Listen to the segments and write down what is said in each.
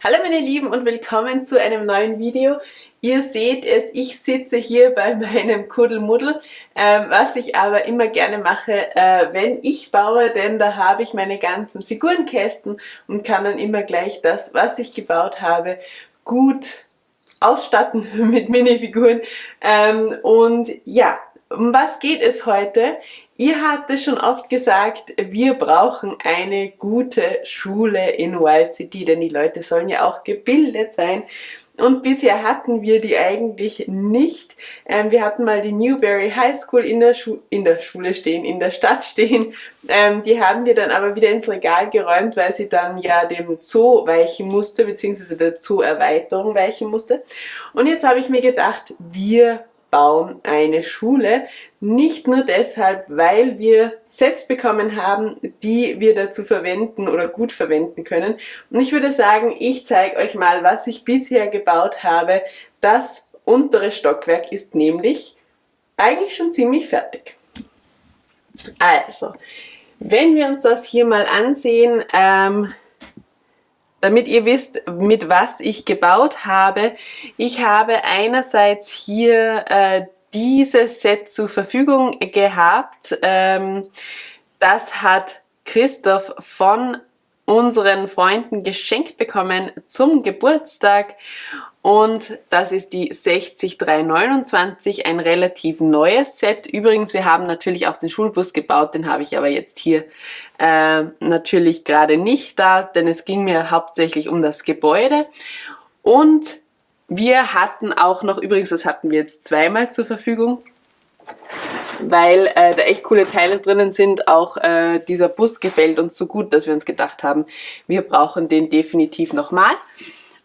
Hallo meine Lieben und willkommen zu einem neuen Video. Ihr seht es, ich sitze hier bei meinem Kuddelmuddel, was ich aber immer gerne mache, wenn ich baue, denn da habe ich meine ganzen Figurenkästen und kann dann immer gleich das, was ich gebaut habe, gut ausstatten mit Minifiguren. Und ja, um was geht es heute? Ihr habt es schon oft gesagt, wir brauchen eine gute Schule in Wild City, denn die Leute sollen ja auch gebildet sein. Und bisher hatten wir die eigentlich nicht. Wir hatten mal die Newberry High School in der Stadt stehen. Die haben wir dann aber wieder ins Regal geräumt, weil sie dann ja dem Zoo weichen musste, beziehungsweise der Zoo-Erweiterung weichen musste. Und jetzt habe ich mir gedacht, wir bauen eine Schule. Nicht nur deshalb, weil wir Sets bekommen haben, die wir dazu verwenden oder gut verwenden können. Und ich würde sagen, ich zeige euch mal, was ich bisher gebaut habe. Das untere Stockwerk ist nämlich eigentlich schon ziemlich fertig. Also, wenn wir uns das hier mal ansehen, damit ihr wisst, mit was ich gebaut habe. Ich habe einerseits hier dieses Set zur Verfügung gehabt. Das hat Christoph von unseren Freunden geschenkt bekommen zum Geburtstag. Und das ist die 60329, ein relativ neues Set. Übrigens, wir haben natürlich auch den Schulbus gebaut, den habe ich aber jetzt hier natürlich gerade nicht da, denn es ging mir hauptsächlich um das Gebäude. Und wir hatten auch noch, übrigens, das hatten wir jetzt zweimal zur Verfügung, weil da echt coole Teile drinnen sind. Auch dieser Bus gefällt uns so gut, dass wir uns gedacht haben, wir brauchen den definitiv nochmal.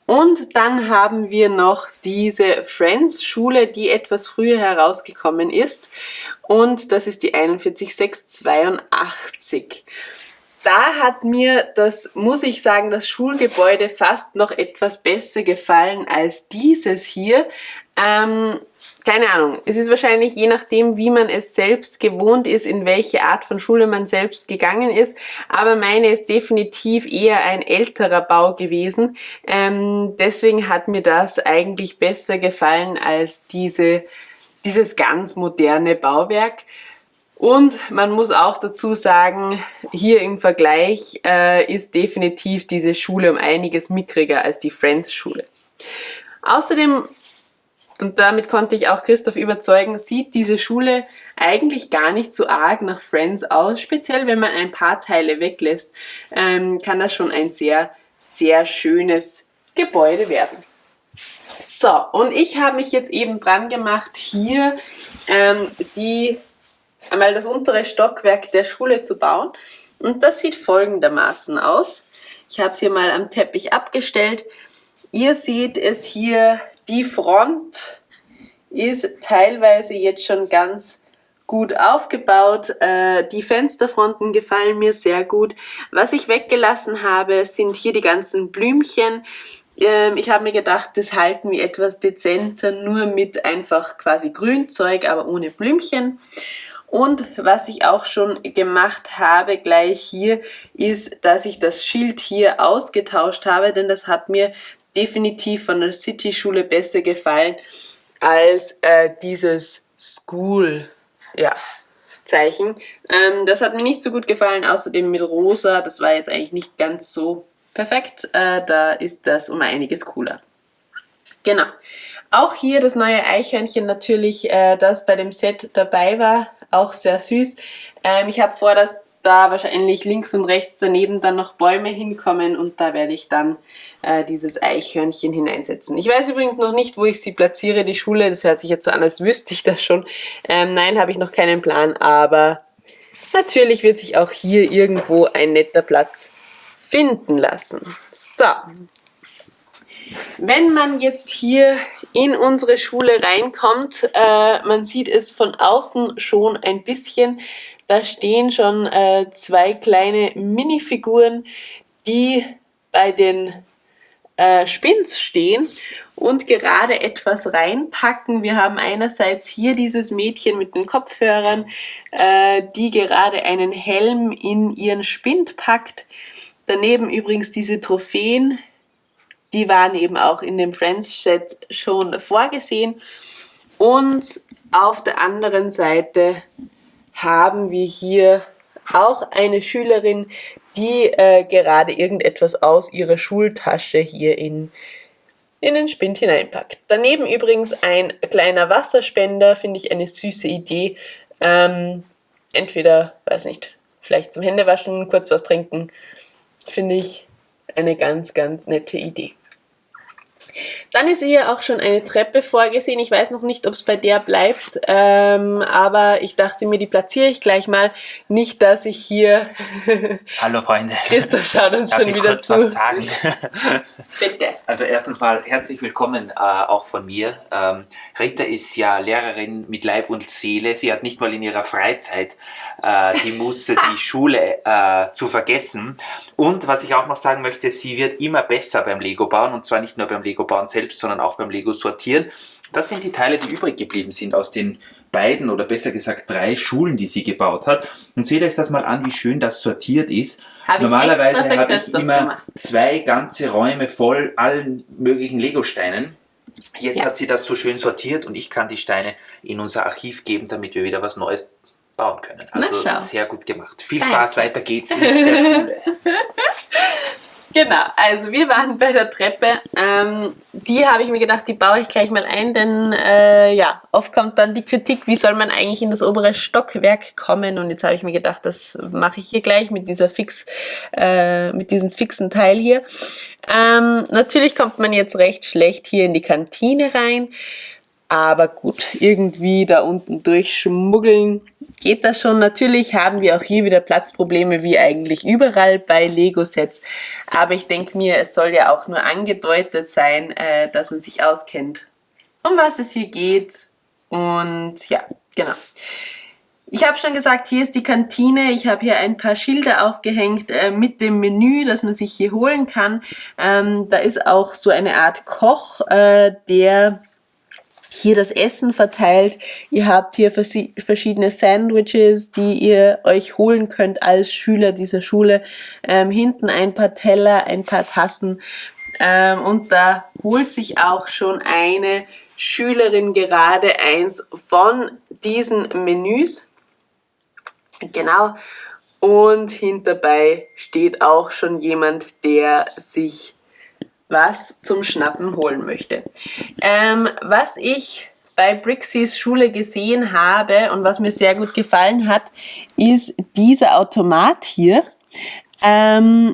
Und dann haben wir noch diese Friends-Schule, die etwas früher herausgekommen ist. Und das ist die 41682. Da hat mir, das muss ich sagen, das Schulgebäude fast noch etwas besser gefallen als dieses hier. Keine Ahnung, es ist wahrscheinlich je nachdem, wie man es selbst gewohnt ist, in welche Art von Schule man selbst gegangen ist, aber meine ist definitiv eher ein älterer Bau gewesen, deswegen hat mir das eigentlich besser gefallen als dieses ganz moderne Bauwerk. Und man muss auch dazu sagen, hier im Vergleich ist definitiv diese Schule um einiges mickriger als die Friends-Schule. Außerdem, und damit konnte ich auch Christoph überzeugen, sieht diese Schule eigentlich gar nicht so arg nach Friends aus. Speziell wenn man ein paar Teile weglässt, kann das schon ein sehr, sehr schönes Gebäude werden. So, und ich habe mich jetzt eben dran gemacht, hier einmal das untere Stockwerk der Schule zu bauen. Und das sieht folgendermaßen aus. Ich habe es hier mal am Teppich abgestellt. Ihr seht es hier, die Front ist teilweise jetzt schon ganz gut aufgebaut. Die Fensterfronten gefallen mir sehr gut. Was ich weggelassen habe, sind hier die ganzen Blümchen. Ich habe mir gedacht, das halten wir etwas dezenter, nur mit einfach quasi Grünzeug, aber ohne Blümchen. Und was ich auch schon gemacht habe gleich hier, ist, dass ich das Schild hier ausgetauscht habe, denn das hat mir definitiv von der City-Schule besser gefallen als dieses School, ja, Zeichen. Das hat mir nicht so gut gefallen, außerdem mit rosa, das war jetzt eigentlich nicht ganz so perfekt, da ist das um einiges cooler. Genau. Auch hier das neue Eichhörnchen natürlich, das bei dem Set dabei war, auch sehr süß. Ich habe vor, dass da wahrscheinlich links und rechts daneben dann noch Bäume hinkommen und da werde ich dann dieses Eichhörnchen hineinsetzen. Ich weiß übrigens noch nicht, wo ich sie platziere, die Schule. Das hört sich jetzt so an, als wüsste ich das schon. Nein, habe ich noch keinen Plan, aber natürlich wird sich auch hier irgendwo ein netter Platz finden lassen. So. Wenn man jetzt hier in unsere Schule reinkommt, man sieht es von außen schon ein bisschen, da stehen schon zwei kleine Minifiguren, die bei den Spins stehen und gerade etwas reinpacken. Wir haben einerseits hier dieses Mädchen mit den Kopfhörern, die gerade einen Helm in ihren Spind packt. Daneben übrigens diese Trophäen, die waren eben auch in dem Friends-Set schon vorgesehen. Und auf der anderen Seite haben wir hier auch eine Schülerin, die gerade irgendetwas aus ihrer Schultasche hier in den Spind hineinpackt. Daneben übrigens ein kleiner Wasserspender, finde ich eine süße Idee. Entweder, weiß nicht, vielleicht zum Händewaschen, kurz was trinken, finde ich eine ganz, ganz nette Idee. Dann ist hier auch schon eine Treppe vorgesehen. Ich weiß noch nicht, ob es bei der bleibt, aber ich dachte mir, die platziere ich gleich mal. Nicht, dass ich hier... Hallo Freunde. Christoph schaut uns schon wieder zu. Darf ich kurz was sagen? Bitte. Also erstens mal herzlich willkommen auch von mir. Rita ist ja Lehrerin mit Leib und Seele. Sie hat nicht mal in ihrer Freizeit die Muße, die Schule zu vergessen. Und was ich auch noch sagen möchte, sie wird immer besser beim Lego bauen, und zwar nicht nur beim Lego bauen selbst, sondern auch beim Lego sortieren. Das sind die Teile, die übrig geblieben sind aus den beiden oder besser gesagt 3 Schulen, die sie gebaut hat. Und seht euch das mal an, wie schön das sortiert ist. Normalerweise habe ich immer 2 ganze Räume voll allen möglichen Lego-Steinen. Jetzt hat sie das so schön sortiert und ich kann die Steine in unser Archiv geben, damit wir wieder was Neues bauen können. Also sehr gut gemacht. Viel Spaß, weiter geht's mit der Schule. Genau, also wir waren bei der Treppe. Die habe ich mir gedacht, die baue ich gleich mal ein, denn oft kommt dann die Kritik, wie soll man eigentlich in das obere Stockwerk kommen? Und jetzt habe ich mir gedacht, das mache ich hier gleich mit diesem fixen Teil hier. Natürlich kommt man jetzt recht schlecht hier in die Kantine rein. Aber gut, irgendwie da unten durchschmuggeln geht das schon. Natürlich haben wir auch hier wieder Platzprobleme, wie eigentlich überall bei Lego-Sets. Aber ich denke mir, es soll ja auch nur angedeutet sein, dass man sich auskennt, um was es hier geht. Und ja, genau. Ich habe schon gesagt, hier ist die Kantine. Ich habe hier ein paar Schilder aufgehängt mit dem Menü, das man sich hier holen kann. Da ist auch so eine Art Koch, der hier das Essen verteilt. Ihr habt hier verschiedene Sandwiches, die ihr euch holen könnt als Schüler dieser Schule. Hinten ein paar Teller, ein paar Tassen. Und da holt sich auch schon eine Schülerin gerade eins von diesen Menüs. Genau. Und hinterbei steht auch schon jemand, der sich was zum Schnappen holen möchte. Was ich bei Brixis Schule gesehen habe und was mir sehr gut gefallen hat, ist dieser Automat hier.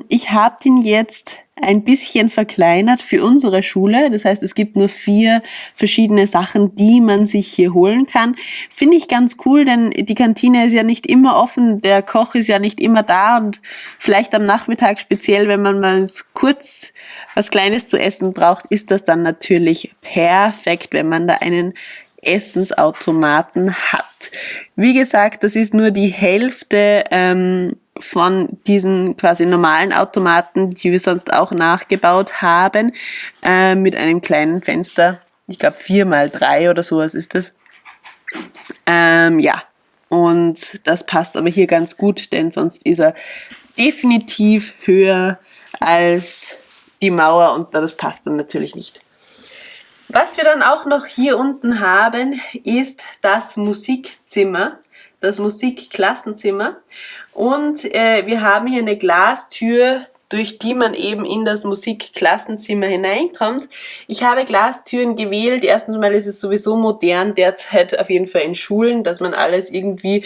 Ich habe den jetzt ein bisschen verkleinert für unsere Schule. Das heißt, es gibt nur 4 verschiedene Sachen, die man sich hier holen kann. Finde ich ganz cool, denn die Kantine ist ja nicht immer offen, der Koch ist ja nicht immer da und vielleicht am Nachmittag, speziell wenn man mal kurz was Kleines zu essen braucht, ist das dann natürlich perfekt, wenn man da einen Essensautomaten hat. Wie gesagt, das ist nur die Hälfte von diesen quasi normalen Automaten, die wir sonst auch nachgebaut haben, mit einem kleinen Fenster. Ich glaube 4x3 oder sowas ist das. Und das passt aber hier ganz gut, denn sonst ist er definitiv höher als die Mauer und das passt dann natürlich nicht. Was wir dann auch noch hier unten haben, ist das Musikzimmer, das Musikklassenzimmer. Und wir haben hier eine Glastür, durch die man eben in das Musikklassenzimmer hineinkommt. Ich habe Glastüren gewählt. Erstens mal ist es sowieso modern derzeit auf jeden Fall in Schulen, dass man alles irgendwie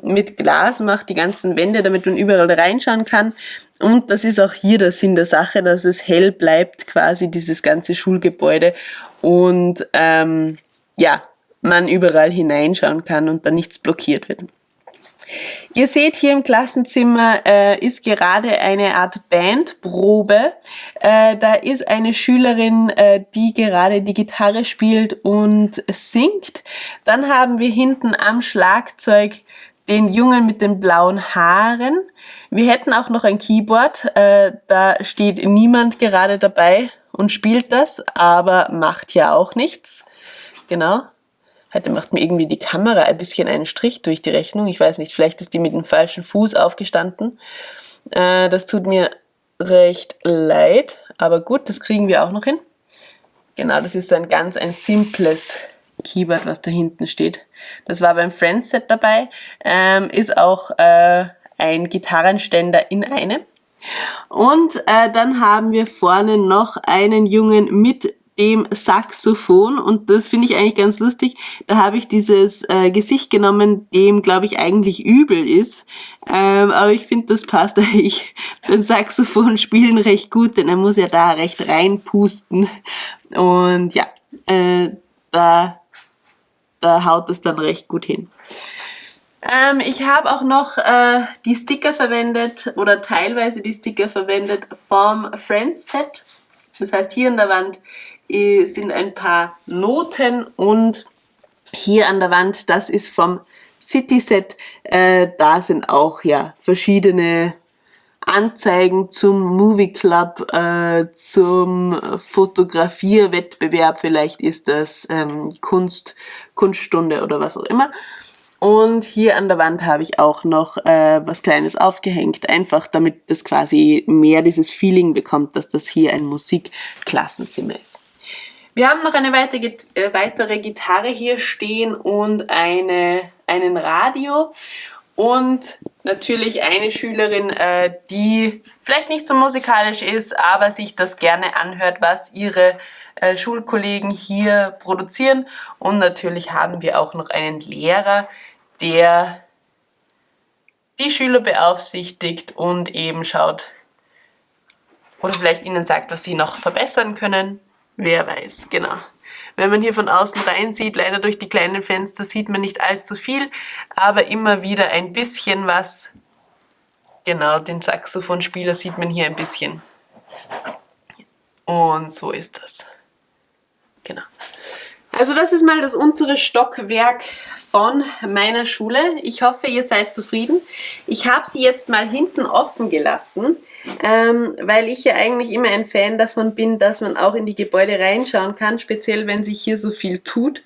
mit Glas macht, die ganzen Wände, damit man überall reinschauen kann. Und das ist auch hier der Sinn der Sache, dass es hell bleibt, quasi dieses ganze Schulgebäude und man überall hineinschauen kann und dann nichts blockiert wird. Ihr seht, hier im Klassenzimmer ist gerade eine Art Bandprobe. Da ist eine Schülerin, die gerade die Gitarre spielt und singt. Dann haben wir hinten am Schlagzeug den Jungen mit den blauen Haaren. Wir hätten auch noch ein Keyboard. Da steht niemand gerade dabei und spielt das, aber macht ja auch nichts. Genau. Heute macht mir irgendwie die Kamera ein bisschen einen Strich durch die Rechnung. Ich weiß nicht, vielleicht ist die mit dem falschen Fuß aufgestanden. Das tut mir recht leid, aber gut, das kriegen wir auch noch hin. Genau, das ist so ein simples Keyboard, was da hinten steht. Das war beim Friends Set dabei, ist auch ein Gitarrenständer in einem. Und dann haben wir vorne noch einen Jungen mit dem Saxophon und das finde ich eigentlich ganz lustig. Da habe ich dieses Gesicht genommen, dem, glaube ich, eigentlich übel ist. Aber ich finde, das passt eigentlich beim Saxophon spielen recht gut, denn er muss ja da recht reinpusten. Und ja, da haut es dann recht gut hin. Ich habe auch noch die Sticker verwendet oder teilweise die Sticker verwendet vom Friends Set. Das heißt, hier an der Wand sind ein paar Noten und hier an der Wand, das ist vom City Set. Da sind auch ja verschiedene Anzeigen zum Movie Club, zum Fotografierwettbewerb, vielleicht ist das Kunststunde oder was auch immer. Und hier an der Wand habe ich auch noch was Kleines aufgehängt, einfach damit das quasi mehr dieses Feeling bekommt, dass das hier ein Musikklassenzimmer ist. Wir haben noch eine weitere Gitarre hier stehen und einen Radio und natürlich eine Schülerin, die vielleicht nicht so musikalisch ist, aber sich das gerne anhört, was ihre Schulkollegen hier produzieren. Und natürlich haben wir auch noch einen Lehrer, der die Schüler beaufsichtigt und eben schaut oder vielleicht ihnen sagt, was sie noch verbessern können. Wer weiß, genau. Wenn man hier von außen rein sieht, leider durch die kleinen Fenster sieht man nicht allzu viel, aber immer wieder ein bisschen was. Genau, den Saxophonspieler sieht man hier ein bisschen. Und so ist das. Genau. Also das ist mal das untere Stockwerk von meiner Schule. Ich hoffe, ihr seid zufrieden. Ich habe sie jetzt mal hinten offen gelassen, weil ich ja eigentlich immer ein Fan davon bin, dass man auch in die Gebäude reinschauen kann, speziell wenn sich hier so viel tut.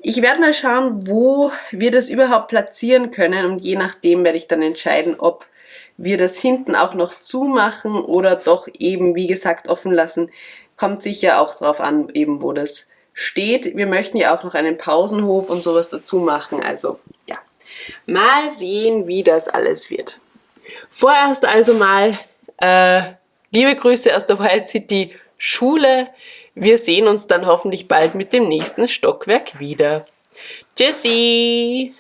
Ich werde mal schauen, wo wir das überhaupt platzieren können und je nachdem werde ich dann entscheiden, ob wir das hinten auch noch zumachen oder doch eben, wie gesagt, offen lassen. Kommt sicher auch drauf an, eben wo das steht. Wir möchten ja auch noch einen Pausenhof und sowas dazu machen. Also ja, mal sehen, wie das alles wird. Vorerst also mal liebe Grüße aus der Wild City Schule. Wir sehen uns dann hoffentlich bald mit dem nächsten Stockwerk wieder. Tschüssi!